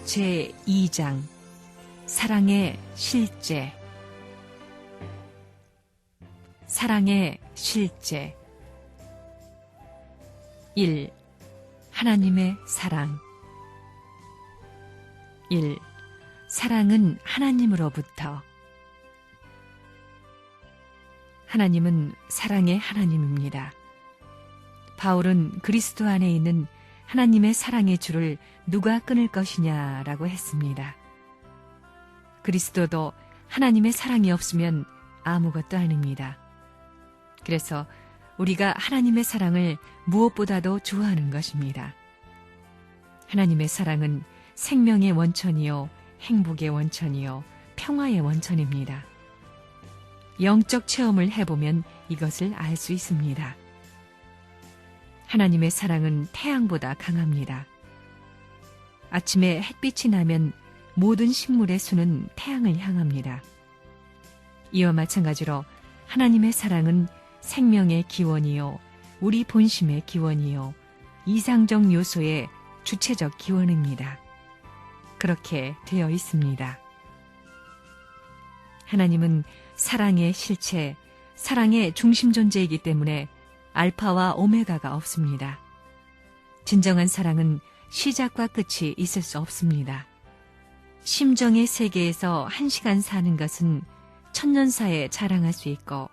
제2장 사랑의 실제. 사랑의 실제. 1. 하나님의 사랑. 1. 사랑은 하나님으로부터. 하나님은 사랑의 하나님입니다. 바울은 그리스도 안에 있는 하나님의 사랑의 줄을 누가 끊을 것이냐라고 했습니다. 그리스도도 하나님의 사랑이 없으면 아무것도 아닙니다. 그래서 우리가 하나님의 사랑을 무엇보다도 좋아하는 것입니다. 하나님의 사랑은 생명의 원천이요, 행복의 원천이요, 평화의 원천입니다. 영적 체험을 해보면 이것을 알 수 있습니다. 하나님의 사랑은 태양보다 강합니다. 아침에 햇빛이 나면 모든 식물의 수는 태양을 향합니다. 이와 마찬가지로 하나님의 사랑은 생명의 기원이요, 우리 본심의 기원이요, 이상적 요소의 주체적 기원입니다. 그렇게 되어 있습니다. 하나님은 사랑의 실체, 사랑의 중심 존재이기 때문에 알파와 오메가가 없습니다. 진정한 사랑은 시작과 끝이 있을 수 없습니다. 심정의 세계에서 1시간 사는 것은 천년사에 자랑할 수 있고,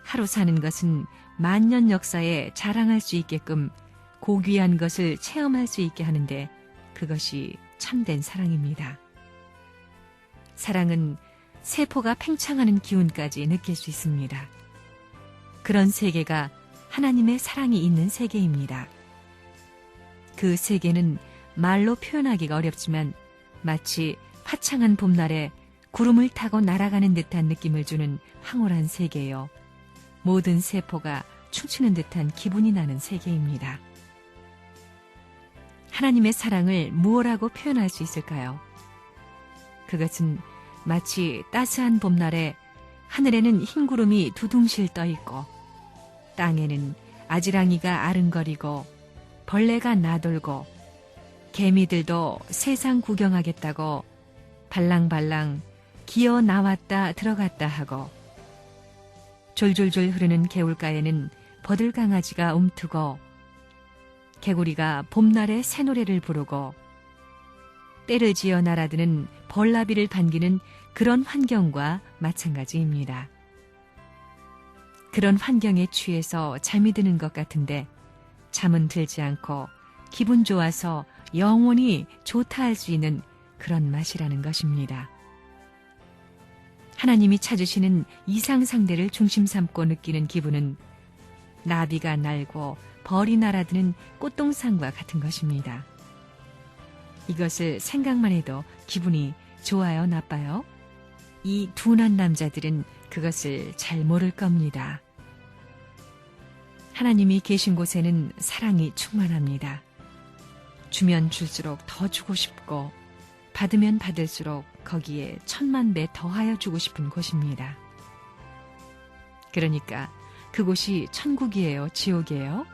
하루 사는 것은 만년 역사에 자랑할 수 있게끔 고귀한 것을 체험할 수 있게 하는데 그것이 참된 사랑입니다. 사랑은 세포가 팽창하는 기운까지 느낄 수 있습니다. 그런 세계가 하나님의 사랑이 있는 세계입니다. 그 세계는 말로 표현하기가 어렵지만 마치 화창한 봄날에 구름을 타고 날아가는 듯한 느낌을 주는 황홀한 세계요, 모든 세포가 춤추는 듯한 기분이 나는 세계입니다. 하나님의 사랑을 무엇라고 표현할 수 있을까요? 그것은 마치 따스한 봄날에 하늘에는 흰 구름이 두둥실 떠있고 땅에는 아지랑이가 아른거리고 벌레가 나돌고 개미들도 세상 구경하겠다고 발랑발랑 기어 나왔다 들어갔다 하고, 졸졸졸 흐르는 개울가에는 버들강아지가 움트고 개구리가 봄날에 새노래를 부르고 때를 지어 날아드는 벌나비를 반기는 그런 환경과 마찬가지입니다. 그런 환경에 취해서 잠이 드는 것 같은데 잠은 들지 않고 기분 좋아서 영원히 좋다 할 수 있는 그런 맛이라는 것입니다. 하나님이 찾으시는 이상 상대를 중심 삼고 느끼는 기분은 나비가 날고 벌이 날아드는 꽃동산과 같은 것입니다. 이것을 생각만 해도 기분이 좋아요, 나빠요? 이 둔한 남자들은 그것을 잘 모를 겁니다. 하나님이 계신 곳에는 사랑이 충만합니다. 주면 줄수록 더 주고 싶고 받으면 받을수록 거기에 10,000,000배 더하여 주고 싶은 곳입니다. 그러니까 그곳이 천국이에요, 지옥이에요?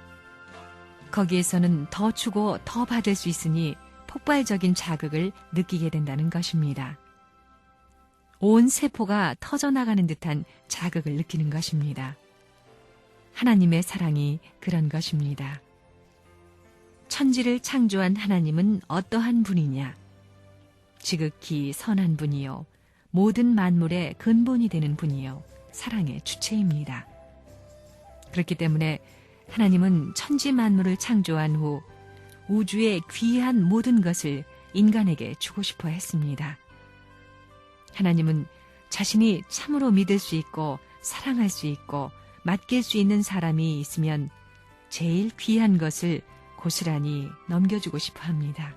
거기에서는 더 주고 더 받을 수 있으니 폭발적인 자극을 느끼게 된다는 것입니다. 온 세포가 터져나가는 듯한 자극을 느끼는 것입니다. 하나님의 사랑이 그런 것입니다. 천지를 창조한 하나님은 어떠한 분이냐? 지극히 선한 분이요, 모든 만물의 근본이 되는 분이요, 사랑의 주체입니다. 그렇기 때문에 하나님은 천지 만물을 창조한 후 우주의 귀한 모든 것을 인간에게 주고 싶어 했습니다. 하나님은 자신이 참으로 믿을 수 있고 사랑할 수 있고 맡길 수 있는 사람이 있으면 제일 귀한 것을 고스란히 넘겨주고 싶어 합니다.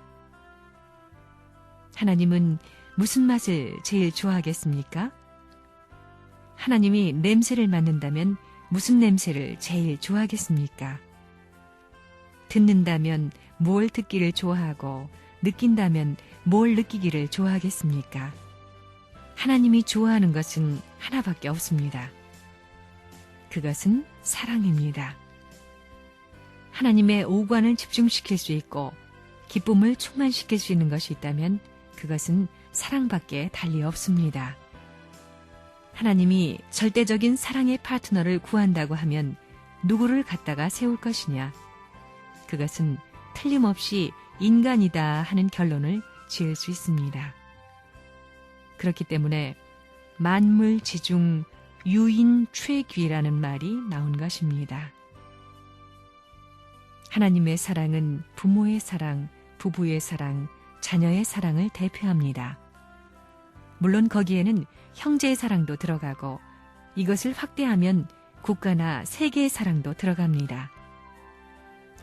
하나님은 무슨 맛을 제일 좋아하겠습니까? 하나님이 냄새를 맡는다면 무슨 냄새를 제일 좋아하겠습니까? 듣는다면 뭘 듣기를 좋아하고 느낀다면 뭘 느끼기를 좋아하겠습니까? 하나님이 좋아하는 것은 하나밖에 없습니다. 그것은 사랑입니다. 하나님의 오관을 집중시킬 수 있고 기쁨을 충만시킬 수 있는 것이 있다면 그것은 사랑밖에 달리 없습니다. 하나님이 절대적인 사랑의 파트너를 구한다고 하면 누구를 갖다가 세울 것이냐? 그것은 틀림없이 인간이다 하는 결론을 지을 수 있습니다. 그렇기 때문에 만물지중 유인최귀라는 말이 나온 것입니다. 하나님의 사랑은 부모의 사랑, 부부의 사랑, 자녀의 사랑을 대표합니다. 물론 거기에는 형제의 사랑도 들어가고 이것을 확대하면 국가나 세계의 사랑도 들어갑니다.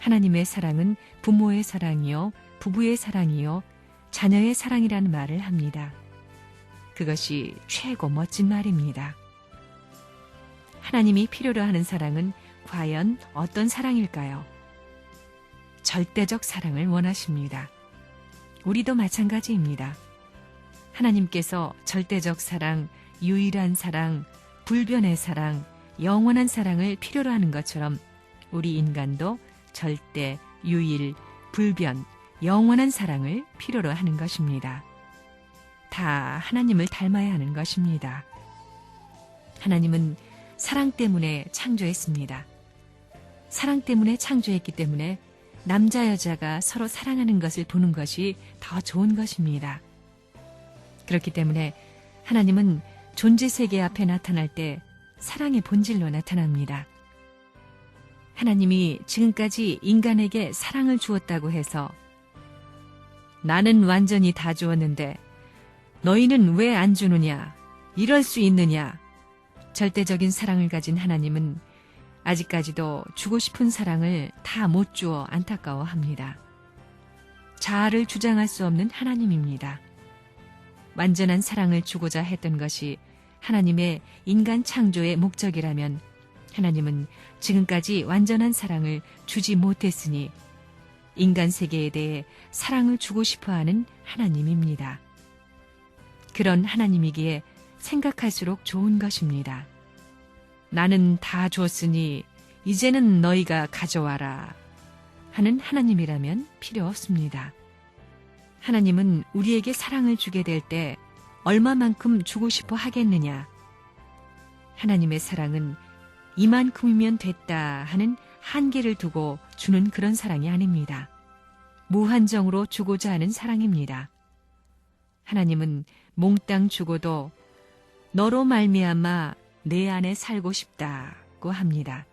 하나님의 사랑은 부모의 사랑이요, 부부의 사랑이요, 자녀의 사랑이라는 말을 합니다. 그것이 최고 멋진 말입니다. 하나님이 필요로 하는 사랑은 과연 어떤 사랑일까요? 절대적 사랑을 원하십니다. 우리도 마찬가지입니다. 하나님께서 절대적 사랑, 유일한 사랑, 불변의 사랑, 영원한 사랑을 필요로 하는 것처럼 우리 인간도 절대, 유일, 불변, 영원한 사랑을 필요로 하는 것입니다. 다 하나님을 닮아야 하는 것입니다. 하나님은 사랑 때문에 창조했습니다. 사랑 때문에 창조했기 때문에 남자 여자가 서로 사랑하는 것을 보는 것이 더 좋은 것입니다. 그렇기 때문에 하나님은 존재 세계 앞에 나타날 때 사랑의 본질로 나타납니다. 하나님이 지금까지 인간에게 사랑을 주었다고 해서 나는 완전히 다 주었는데 너희는 왜 안 주느냐? 이럴 수 있느냐? 절대적인 사랑을 가진 하나님은 아직까지도 주고 싶은 사랑을 다 못 주어 안타까워합니다. 자아를 주장할 수 없는 하나님입니다. 완전한 사랑을 주고자 했던 것이 하나님의 인간 창조의 목적이라면 하나님은 지금까지 완전한 사랑을 주지 못했으니 인간 세계에 대해 사랑을 주고 싶어하는 하나님입니다. 그런 하나님이기에 생각할수록 좋은 것입니다. 나는 다 줬으니 이제는 너희가 가져와라 하는 하나님이라면 필요 없습니다. 하나님은 우리에게 사랑을 주게 될 때 얼마만큼 주고 싶어 하겠느냐? 하나님의 사랑은 이만큼이면 됐다 하는 한계를 두고 주는 그런 사랑이 아닙니다. 무한정으로 주고자 하는 사랑입니다. 하나님은 몽땅 주고도 너로 말미암아 내 안에 살고 싶다고 합니다.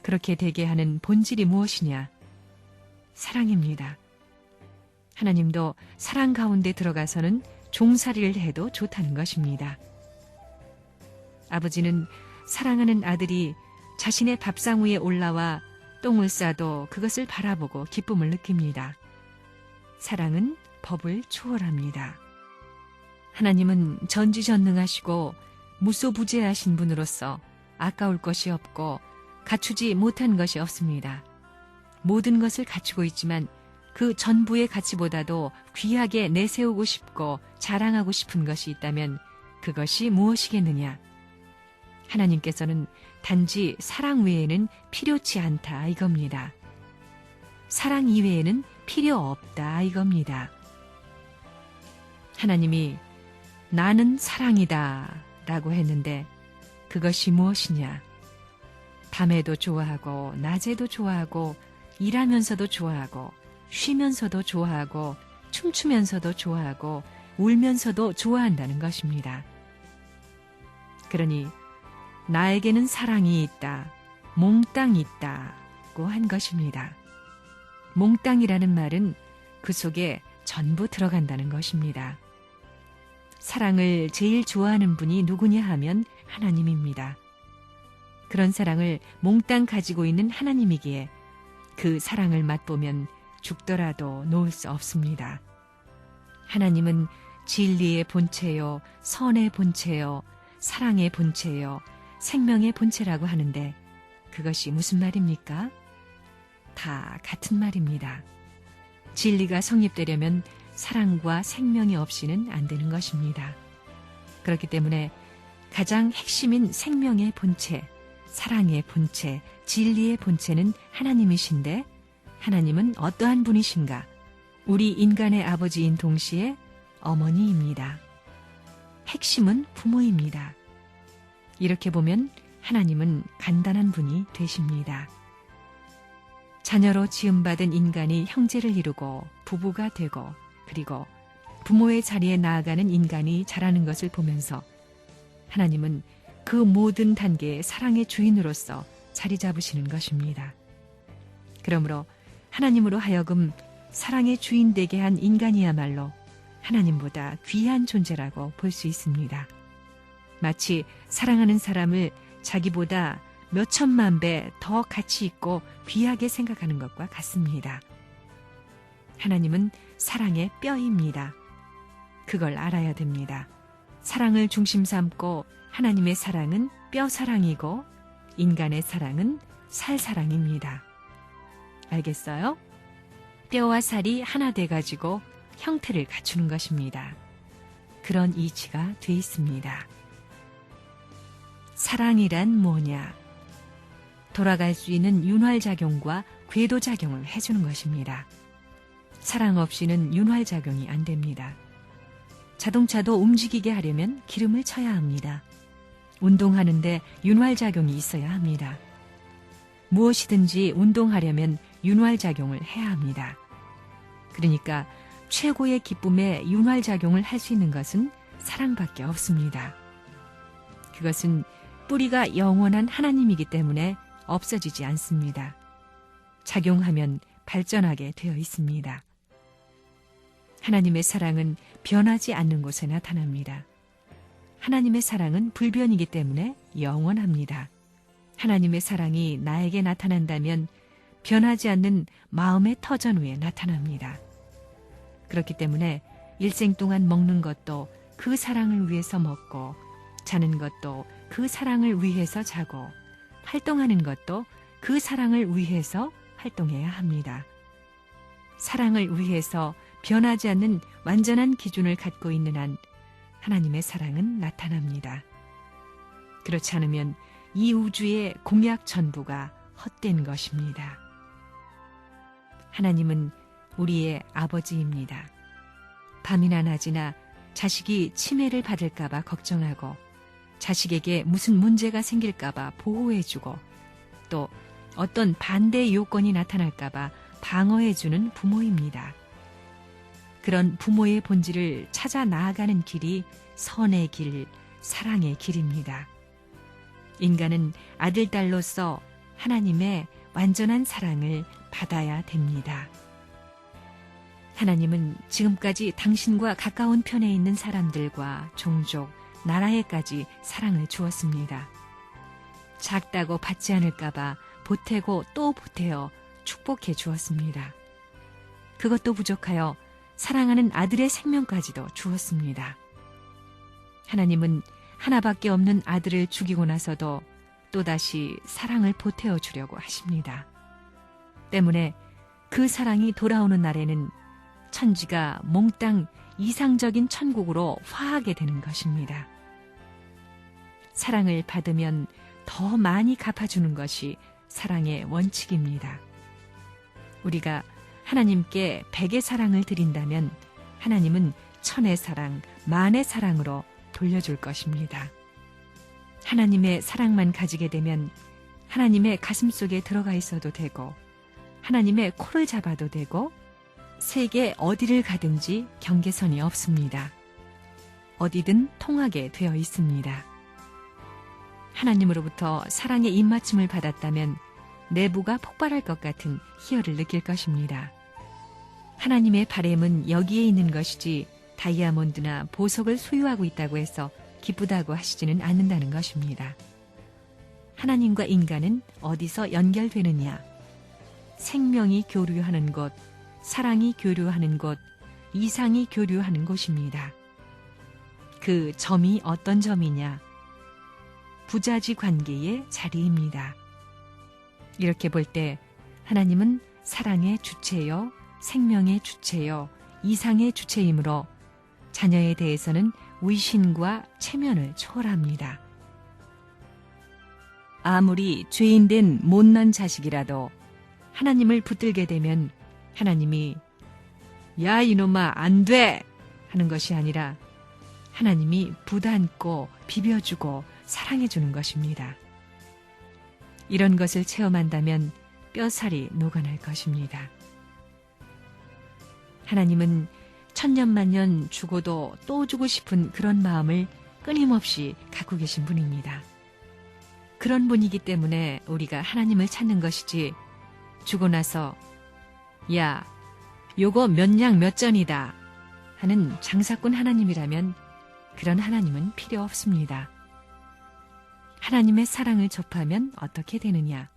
그렇게 되게 하는 본질이 무엇이냐? 사랑입니다. 하나님도 사랑 가운데 들어가서는 종살이를 해도 좋다는 것입니다. 아버지는 사랑하는 아들이 자신의 밥상 위에 올라와 똥을 싸도 그것을 바라보고 기쁨을 느낍니다. 사랑은 법을 초월합니다. 하나님은 전지전능하시고 무소부재하신 분으로서 아까울 것이 없고 갖추지 못한 것이 없습니다. 모든 것을 갖추고 있지만 그 전부의 가치보다도 귀하게 내세우고 싶고 자랑하고 싶은 것이 있다면 그것이 무엇이겠느냐? 하나님께서는 단지 사랑 외에는 필요치 않다 이겁니다. 사랑 이외에는 필요 없다 이겁니다. 하나님이 나는 사랑이다 라고 했는데 그것이 무엇이냐? 밤에도 좋아하고 낮에도 좋아하고 일하면서도 좋아하고 쉬면서도 좋아하고 춤추면서도 좋아하고 울면서도 좋아한다는 것입니다. 그러니 나에게는 사랑이 있다, 몽땅 있다고 한 것입니다. 몽땅이라는 말은 그 속에 전부 들어간다는 것입니다. 사랑을 제일 좋아하는 분이 누구냐 하면 하나님입니다. 그런 사랑을 몽땅 가지고 있는 하나님이기에 그 사랑을 맛보면 죽더라도 놓을 수 없습니다. 하나님은 진리의 본체요, 선의 본체요, 사랑의 본체요, 생명의 본체라고 하는데 그것이 무슨 말입니까? 다 같은 말입니다. 진리가 성립되려면 사랑과 생명이 없이는 안 되는 것입니다. 그렇기 때문에 가장 핵심인 생명의 본체, 사랑의 본체, 진리의 본체는 하나님이신데 하나님은 어떠한 분이신가? 우리 인간의 아버지인 동시에 어머니입니다. 핵심은 부모입니다. 이렇게 보면 하나님은 간단한 분이 되십니다. 자녀로 지음받은 인간이 형제를 이루고 부부가 되고 그리고 부모의 자리에 나아가는 인간이 자라는 것을 보면서 하나님은 그 모든 단계의 사랑의 주인으로서 자리 잡으시는 것입니다. 그러므로 하나님으로 하여금 사랑의 주인 되게 한 인간이야말로 하나님보다 귀한 존재라고 볼 수 있습니다. 마치 사랑하는 사람을 자기보다 몇 천만 배 더 가치 있고 귀하게 생각하는 것과 같습니다. 하나님은 사랑의 뼈입니다. 그걸 알아야 됩니다. 사랑을 중심 삼고 하나님의 사랑은 뼈 사랑이고 인간의 사랑은 살 사랑입니다. 알겠어요? 뼈와 살이 하나 돼가지고 형태를 갖추는 것입니다. 그런 이치가 돼 있습니다. 사랑이란 뭐냐? 돌아갈 수 있는 윤활작용과 궤도작용을 해주는 것입니다. 사랑 없이는 윤활작용이 안 됩니다. 자동차도 움직이게 하려면 기름을 쳐야 합니다. 운동하는데 윤활작용이 있어야 합니다. 무엇이든지 운동하려면 윤활작용을 해야 합니다. 그러니까 최고의 기쁨의 윤활작용을 할 수 있는 것은 사랑밖에 없습니다. 그것은 뿌리가 영원한 하나님이기 때문에 없어지지 않습니다. 작용하면 발전하게 되어 있습니다. 하나님의 사랑은 변하지 않는 곳에 나타납니다. 하나님의 사랑은 불변이기 때문에 영원합니다. 하나님의 사랑이 나에게 나타난다면 변하지 않는 마음의 터전 위에 나타납니다. 그렇기 때문에 일생 동안 먹는 것도 그 사랑을 위해서 먹고 자는 것도 그 사랑을 위해서 자고 활동하는 것도 그 사랑을 위해서 활동해야 합니다. 사랑을 위해서 변하지 않는 완전한 기준을 갖고 있는 한 하나님의 사랑은 나타납니다. 그렇지 않으면 이 우주의 공약 전부가 헛된 것입니다. 하나님은 우리의 아버지입니다. 밤이나 낮이나 자식이 치매를 받을까봐 걱정하고 자식에게 무슨 문제가 생길까봐 보호해주고 또 어떤 반대 요건이 나타날까봐 방어해주는 부모입니다. 그런 부모의 본질을 찾아 나아가는 길이 선의 길, 사랑의 길입니다. 인간은 아들, 딸로서 하나님의 완전한 사랑을 받아야 됩니다. 하나님은 지금까지 당신과 가까운 편에 있는 사람들과 종족, 나라에까지 사랑을 주었습니다. 작다고 받지 않을까봐 보태고 또 보태어 축복해 주었습니다. 그것도 부족하여 사랑하는 아들의 생명까지도 주었습니다. 하나님은 하나밖에 없는 아들을 죽이고 나서도 또다시 사랑을 보태어 주려고 하십니다. 때문에 그 사랑이 돌아오는 날에는 천지가 몽땅 이상적인 천국으로 화하게 되는 것입니다. 사랑을 받으면 더 많이 갚아주는 것이 사랑의 원칙입니다. 우리가 하나님께 100의 사랑을 드린다면 하나님은 1000의 사랑, 10,000의 사랑으로 돌려줄 것입니다. 하나님의 사랑만 가지게 되면 하나님의 가슴 속에 들어가 있어도 되고 하나님의 코를 잡아도 되고 세계 어디를 가든지 경계선이 없습니다. 어디든 통하게 되어 있습니다. 하나님으로부터 사랑의 입맞춤을 받았다면 내부가 폭발할 것 같은 희열을 느낄 것입니다. 하나님의 바램은 여기에 있는 것이지 다이아몬드나 보석을 소유하고 있다고 해서 기쁘다고 하시지는 않는다는 것입니다. 하나님과 인간은 어디서 연결되느냐? 생명이 교류하는 곳, 사랑이 교류하는 곳, 이상이 교류하는 곳입니다. 그 점이 어떤 점이냐? 부자지 관계의 자리입니다. 이렇게 볼 때 하나님은 사랑의 주체요, 생명의 주체요, 이상의 주체이므로 자녀에 대해서는 위신과 체면을 초월합니다. 아무리 죄인된 못난 자식이라도 하나님을 붙들게 되면 하나님이 야, 이놈아, 안 돼! 하는 것이 아니라 하나님이 부담고 비벼주고 사랑해주는 것입니다. 이런 것을 체험한다면 뼈살이 녹아날 것입니다. 하나님은 천년만년 죽어도 또 주고 싶은 그런 마음을 끊임없이 갖고 계신 분입니다. 그런 분이기 때문에 우리가 하나님을 찾는 것이지, 주고 나서 야, 요거 몇 냥 몇 전이다 하는 장사꾼 하나님이라면 그런 하나님은 필요 없습니다. 하나님의 사랑을 접하면 어떻게 되느냐?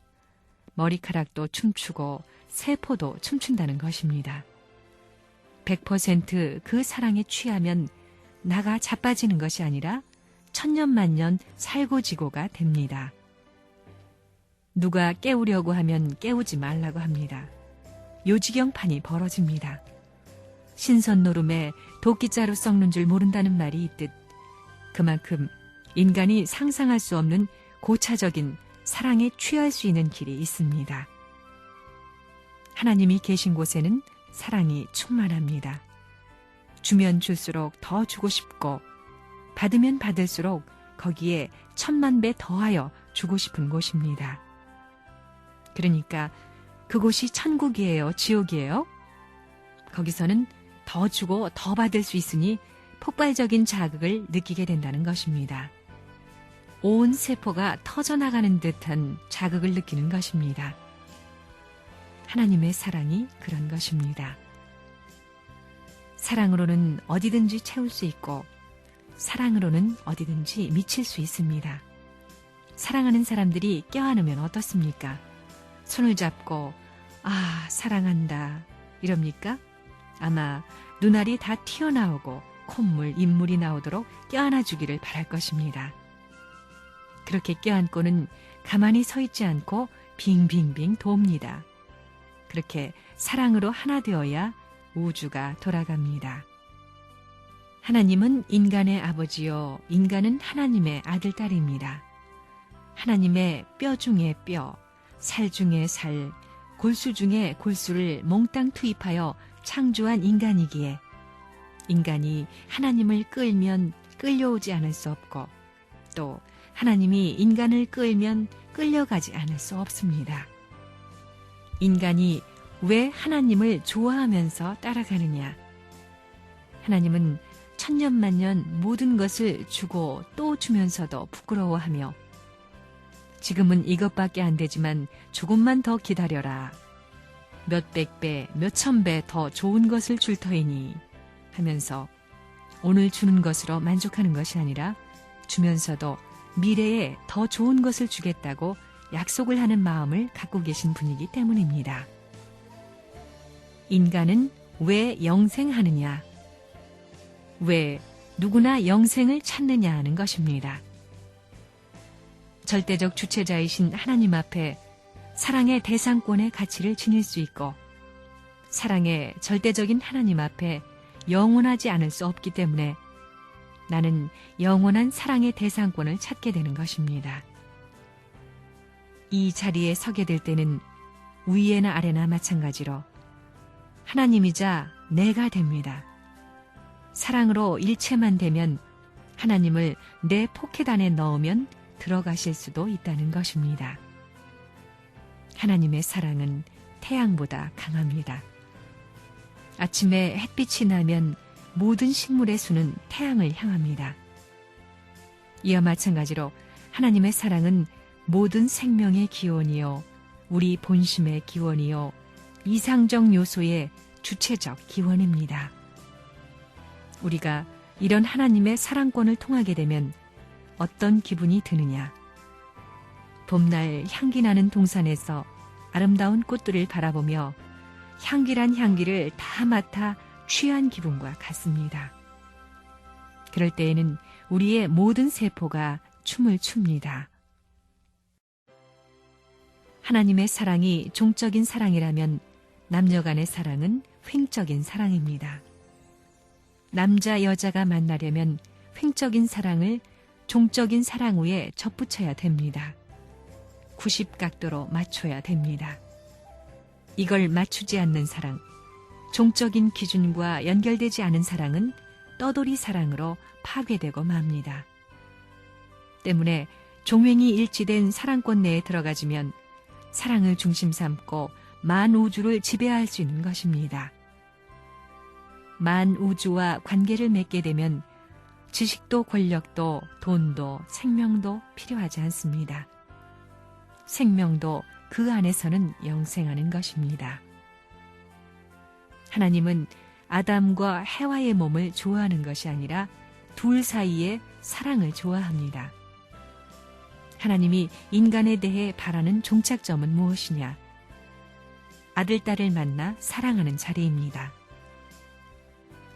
머리카락도 춤추고 세포도 춤춘다는 것입니다. 100% 그 사랑에 취하면 나가 자빠지는 것이 아니라 천년만년 살고지고가 됩니다. 누가 깨우려고 하면 깨우지 말라고 합니다. 요지경판이 벌어집니다. 신선노름에 도끼자루 썩는 줄 모른다는 말이 있듯 그만큼 인간이 상상할 수 없는 고차적인 사랑에 취할 수 있는 길이 있습니다. 하나님이 계신 곳에는 사랑이 충만합니다. 주면 줄수록 더 주고 싶고 받으면 받을수록 거기에 1000만 배 더하여 주고 싶은 곳입니다. 그러니까 그곳이 천국이에요, 지옥이에요? 거기서는 더 주고 더 받을 수 있으니 폭발적인 자극을 느끼게 된다는 것입니다. 온 세포가 터져나가는 듯한 자극을 느끼는 것입니다. 하나님의 사랑이 그런 것입니다. 사랑으로는 어디든지 채울 수 있고 사랑으로는 어디든지 미칠 수 있습니다. 사랑하는 사람들이 껴안으면 어떻습니까? 손을 잡고 아, 사랑한다 이럽니까? 아마 눈알이 다 튀어나오고 콧물, 입물이 나오도록 껴안아주기를 바랄 것입니다. 그렇게 껴안고는 가만히 서 있지 않고 빙빙빙 돕니다. 그렇게 사랑으로 하나 되어야 우주가 돌아갑니다. 하나님은 인간의 아버지요, 인간은 하나님의 아들, 딸입니다. 하나님의 뼈 중에 뼈, 살 중에 살, 골수 중에 골수를 몽땅 투입하여 창조한 인간이기에 인간이 하나님을 끌면 끌려오지 않을 수 없고 또 하나님이 인간을 끌면 끌려가지 않을 수 없습니다. 인간이 왜 하나님을 좋아하면서 따라가느냐? 하나님은 천년만년 모든 것을 주고 또 주면서도 부끄러워하며 지금은 이것밖에 안 되지만 조금만 더 기다려라. 몇백 배, 몇천 배 더 좋은 것을 줄 터이니 하면서 오늘 주는 것으로 만족하는 것이 아니라 주면서도 미래에 더 좋은 것을 주겠다고 약속을 하는 마음을 갖고 계신 분이기 때문입니다. 인간은 왜 영생하느냐? 왜 누구나 영생을 찾느냐 하는 것입니다. 절대적 주체자이신 하나님 앞에 사랑의 대상권의 가치를 지닐 수 있고 사랑의 절대적인 하나님 앞에 영원하지 않을 수 없기 때문에 나는 영원한 사랑의 대상권을 찾게 되는 것입니다. 이 자리에 서게 될 때는 위에나 아래나 마찬가지로 하나님이자 내가 됩니다. 사랑으로 일체만 되면 하나님을 내 포켓 안에 넣으면 들어가실 수도 있다는 것입니다. 하나님의 사랑은 태양보다 강합니다. 아침에 햇빛이 나면 모든 식물의 수는 태양을 향합니다. 이와 마찬가지로 하나님의 사랑은 모든 생명의 기원이요, 우리 본심의 기원이요, 이상적 요소의 주체적 기원입니다. 우리가 이런 하나님의 사랑권을 통하게 되면 어떤 기분이 드느냐? 봄날 향기 나는 동산에서 아름다운 꽃들을 바라보며 향기란 향기를 다 맡아 취한 기분과 같습니다. 그럴 때에는 우리의 모든 세포가 춤을 춥니다. 하나님의 사랑이 종적인 사랑이라면 남녀 간의 사랑은 횡적인 사랑입니다. 남자, 여자가 만나려면 횡적인 사랑을 종적인 사랑 위에 접붙여야 됩니다. 90각도로 맞춰야 됩니다. 이걸 맞추지 않는 사랑, 종적인 기준과 연결되지 않은 사랑은 떠돌이 사랑으로 파괴되고 맙니다. 때문에 종횡이 일치된 사랑권 내에 들어가지면 사랑을 중심 삼고 만우주를 지배할 수 있는 것입니다. 만우주와 관계를 맺게 되면 지식도 권력도 돈도 생명도 필요하지 않습니다. 생명도 그 안에서는 영생하는 것입니다. 하나님은 아담과 해와의 몸을 좋아하는 것이 아니라 둘 사이의 사랑을 좋아합니다. 하나님이 인간에 대해 바라는 종착점은 무엇이냐? 아들, 딸을 만나 사랑하는 자리입니다.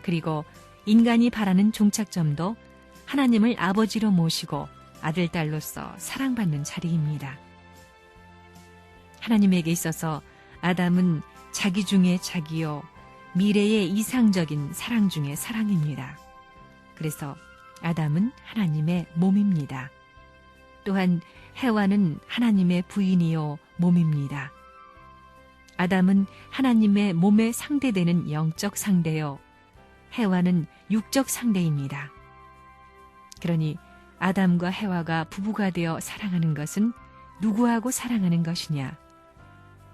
그리고 인간이 바라는 종착점도 하나님을 아버지로 모시고 아들, 딸로서 사랑받는 자리입니다. 하나님에게 있어서 아담은 자기 중에 자기요, 미래의 이상적인 사랑 중에 사랑입니다. 그래서 아담은 하나님의 몸입니다. 또한 해와는 하나님의 부인이요, 몸입니다. 아담은 하나님의 몸에 상대되는 영적 상대요, 해와는 육적 상대입니다. 그러니 아담과 해와가 부부가 되어 사랑하는 것은 누구하고 사랑하는 것이냐?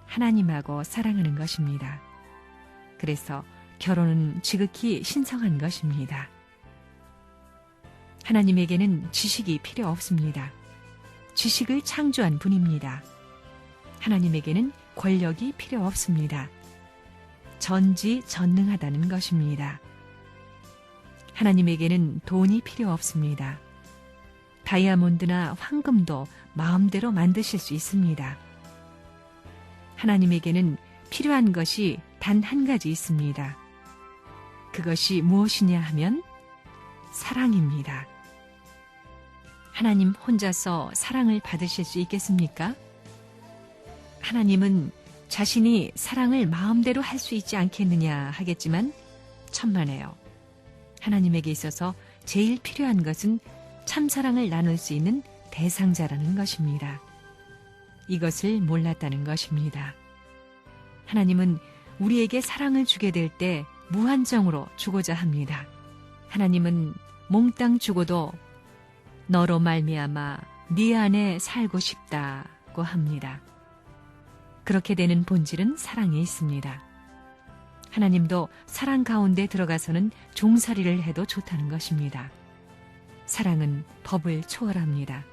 하나님하고 사랑하는 것입니다. 그래서 결혼은 지극히 신성한 것입니다. 하나님에게는 지식이 필요 없습니다. 지식을 창조한 분입니다. 하나님에게는 권력이 필요 없습니다. 전지전능하다는 것입니다. 하나님에게는 돈이 필요 없습니다. 다이아몬드나 황금도 마음대로 만드실 수 있습니다. 하나님에게는 필요한 것이 단 한 가지 있습니다. 그것이 무엇이냐 하면 사랑입니다. 하나님 혼자서 사랑을 받으실 수 있겠습니까? 하나님은 자신이 사랑을 마음대로 할 수 있지 않겠느냐 하겠지만 천만에요. 하나님에게 있어서 제일 필요한 것은 참사랑을 나눌 수 있는 대상자라는 것입니다. 이것을 몰랐다는 것입니다. 하나님은 우리에게 사랑을 주게 될 때 무한정으로 주고자 합니다. 하나님은 몽땅 주고도 너로 말미암아 네 안에 살고 싶다고 합니다. 그렇게 되는 본질은 사랑에 있습니다. 하나님도 사랑 가운데 들어가서는 종살이를 해도 좋다는 것입니다. 사랑은 법을 초월합니다.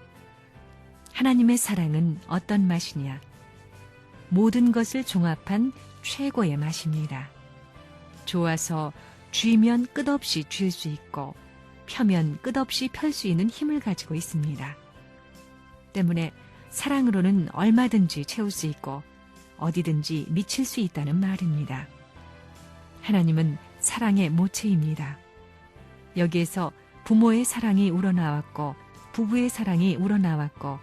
하나님의 사랑은 어떤 맛이냐? 모든 것을 종합한 최고의 맛입니다. 좋아서 쥐면 끝없이 쥘 수 있고 펴면 끝없이 펼 수 있는 힘을 가지고 있습니다. 때문에 사랑으로는 얼마든지 채울 수 있고 어디든지 미칠 수 있다는 말입니다. 하나님은 사랑의 모체입니다. 여기에서 부모의 사랑이 우러나왔고 부부의 사랑이 우러나왔고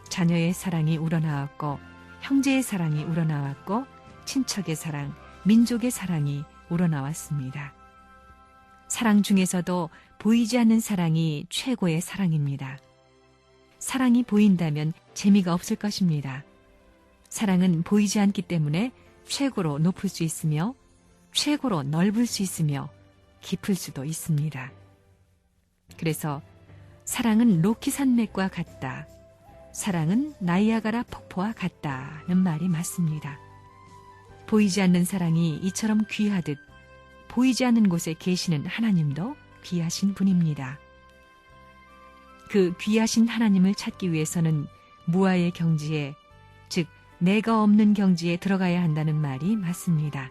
자녀의 사랑이 우러나왔고 형제의 사랑이 우러나왔고 친척의 사랑, 민족의 사랑이 우러나왔습니다. 사랑 중에서도 보이지 않는 사랑이 최고의 사랑입니다. 사랑이 보인다면 재미가 없을 것입니다. 사랑은 보이지 않기 때문에 최고로 높을 수 있으며 최고로 넓을 수 있으며 깊을 수도 있습니다. 그래서 사랑은 로키 산맥과 같다. 사랑은 나이아가라 폭포와 같다는 말이 맞습니다. 보이지 않는 사랑이 이처럼 귀하듯 보이지 않는 곳에 계시는 하나님도 귀하신 분입니다. 그 귀하신 하나님을 찾기 위해서는 무아의 경지에, 즉 내가 없는 경지에 들어가야 한다는 말이 맞습니다.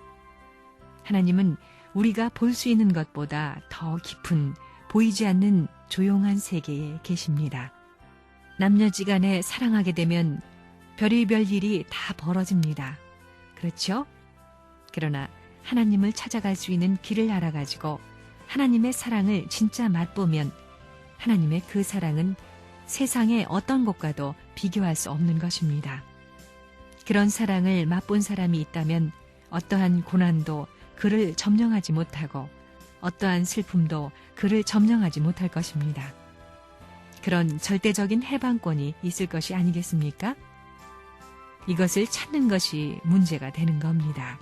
하나님은 우리가 볼 수 있는 것보다 더 깊은 보이지 않는 조용한 세계에 계십니다. 남녀지간에 사랑하게 되면 별의별 일이 다 벌어집니다. 그렇죠? 그러나 하나님을 찾아갈 수 있는 길을 알아가지고 하나님의 사랑을 진짜 맛보면 하나님의 그 사랑은 세상의 어떤 것과도 비교할 수 없는 것입니다. 그런 사랑을 맛본 사람이 있다면 어떠한 고난도 그를 점령하지 못하고 어떠한 슬픔도 그를 점령하지 못할 것입니다. 그런 절대적인 해방권이 있을 것이 아니겠습니까? 이것을 찾는 것이 문제가 되는 겁니다.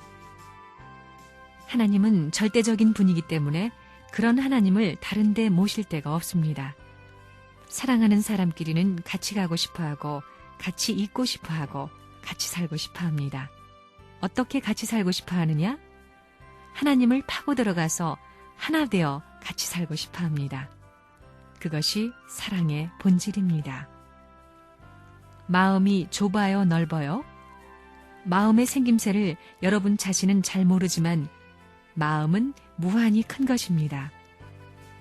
하나님은 절대적인 분이기 때문에 그런 하나님을 다른 데 모실 데가 없습니다. 사랑하는 사람끼리는 같이 가고 싶어하고 같이 있고 싶어하고 같이 살고 싶어합니다. 어떻게 같이 살고 싶어하느냐? 하나님을 파고 들어가서 하나 되어 같이 살고 싶어합니다. 그것이 사랑의 본질입니다. 마음이 좁아요, 넓어요? 마음의 생김새를 여러분 자신은 잘 모르지만 마음은 무한히 큰 것입니다.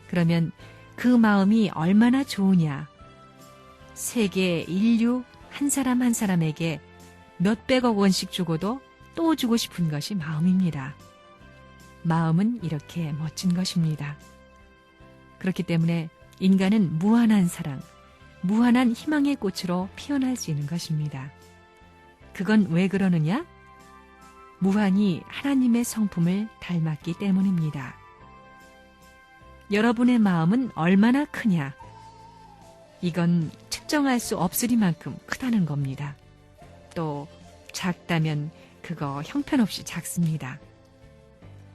그러면 그 마음이 얼마나 좋으냐? 세계 인류 한 사람 한 사람에게 몇백억 원씩 주고도 또 주고 싶은 것이 마음입니다. 마음은 이렇게 멋진 것입니다. 그렇기 때문에 인간은 무한한 사랑, 무한한 희망의 꽃으로 피어날 수 있는 것입니다. 그건 왜 그러느냐? 무한히 하나님의 성품을 닮았기 때문입니다. 여러분의 마음은 얼마나 크냐? 이건 측정할 수 없으리만큼 크다는 겁니다. 또 작다면 그거 형편없이 작습니다.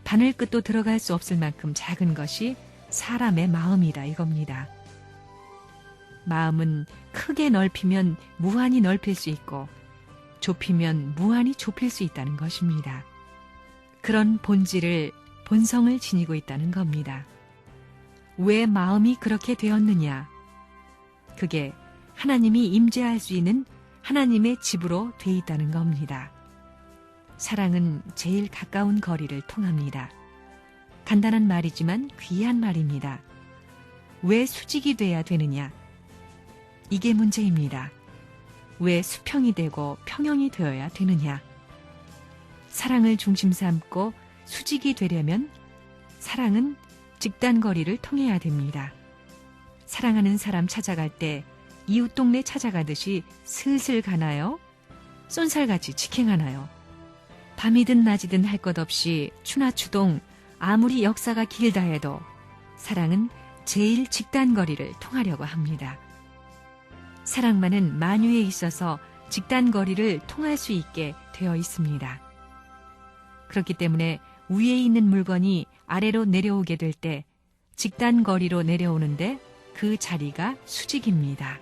바늘끝도 들어갈 수 없을 만큼 작은 것이 사람의 마음이다 이겁니다. 마음은 크게 넓히면 무한히 넓힐 수 있고 좁히면 무한히 좁힐 수 있다는 것입니다. 그런 본성을 지니고 있다는 겁니다. 왜 마음이 그렇게 되었느냐? 그게 하나님이 임재할 수 있는 하나님의 집으로 돼 있다는 겁니다. 사랑은 제일 가까운 거리를 통합니다. 간단한 말이지만 귀한 말입니다. 왜 수직이 돼야 되느냐? 이게 문제입니다. 왜 수평이 되고 평형이 되어야 되느냐? 사랑을 중심 삼고 수직이 되려면 사랑은 직단거리를 통해야 됩니다. 사랑하는 사람 찾아갈 때 이웃 동네 찾아가듯이 슬슬 가나요? 쏜살같이 직행하나요? 밤이든 낮이든 할 것 없이 추나추동 아무리 역사가 길다 해도 사랑은 제일 직단거리를 통하려고 합니다. 사랑만은 만유에 있어서 직단거리를 통할 수 있게 되어 있습니다. 그렇기 때문에 위에 있는 물건이 아래로 내려오게 될 때 직단거리로 내려오는데 그 자리가 수직입니다.